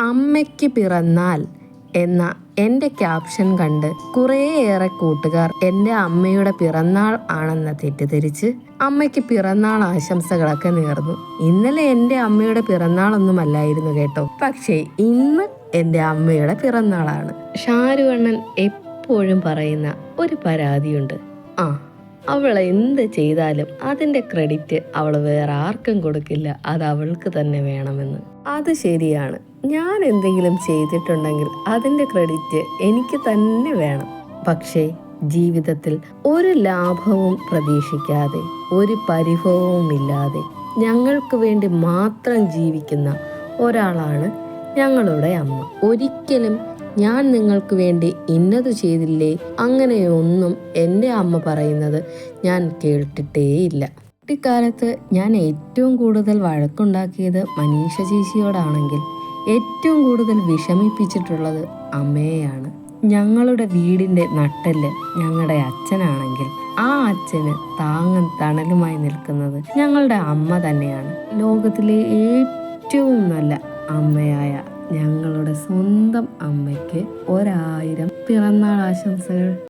അമ്മയ്ക്ക് പിറന്നാൾ എന്ന എൻ്റെ ക്യാപ്ഷൻ കണ്ട് കുറേയേറെ കൂട്ടുകാർ എൻ്റെ അമ്മയുടെ പിറന്നാൾ ആണെന്ന് തെറ്റിദ്ധരിച്ച് അമ്മയ്ക്ക് പിറന്നാൾ ആശംസകളൊക്കെ നേർന്നു. ഇന്നലെ എൻ്റെ അമ്മയുടെ പിറന്നാളൊന്നുമല്ലായിരുന്നു കേട്ടോ, പക്ഷേ ഇന്ന് എൻ്റെ അമ്മയുടെ പിറന്നാളാണ്. ഷാരുവണ്ണൻ എപ്പോഴും പറയുന്ന ഒരു പരാതിയുണ്ട്, അവൾ എന്ത് ചെയ്താലും അതിൻ്റെ ക്രെഡിറ്റ് അവൾ വേറെ ആർക്കും കൊടുക്കില്ല, അത് അവൾക്ക് തന്നെ വേണമെന്ന്. അത് ശരിയാണ്. ഞാൻ എന്തെങ്കിലും ചെയ്തിട്ടുണ്ടെങ്കിൽ അതിൻ്റെ ക്രെഡിറ്റ് എനിക്ക് തന്നെ വേണം. പക്ഷേ ജീവിതത്തിൽ ഒരു ലാഭവും പ്രതീക്ഷിക്കാതെ, ഒരു പരിഭവവും ഇല്ലാതെ ഞങ്ങൾക്ക് വേണ്ടി മാത്രം ജീവിക്കുന്ന ഒരാളാണ് ഞങ്ങളുടെ അമ്മ. ഒരിക്കലും ഞാൻ നിങ്ങൾക്ക് വേണ്ടി ഇന്നത് ചെയ്തില്ലേ അങ്ങനെയൊന്നും എൻ്റെ അമ്മ പറയുന്നത് ഞാൻ കേട്ടിട്ടേയില്ല. കുട്ടിക്കാലത്ത് ഞാൻ ഏറ്റവും കൂടുതൽ വഴക്കുണ്ടാക്കിയത് മനീഷ ചേച്ചിയോടാണെങ്കിൽ ഏറ്റവും കൂടുതൽ വിഷമിപ്പിച്ചിട്ടുള്ളത് അമ്മയെയാണ്. ഞങ്ങളുടെ വീടിൻ്റെ നട്ടെല്ല് ഞങ്ങളുടെ അച്ഛനാണെങ്കിൽ ആ അച്ഛന് താങ്ങും തണലുമായി നിൽക്കുന്നത് ഞങ്ങളുടെ അമ്മ തന്നെയാണ്. ലോകത്തിലെ ഏറ്റവും നല്ല അമ്മയായ ഞങ്ങളുടെ സ്വന്തം അമ്മയ്ക്ക് 1000 പിറന്നാൾ ആശംസകൾ.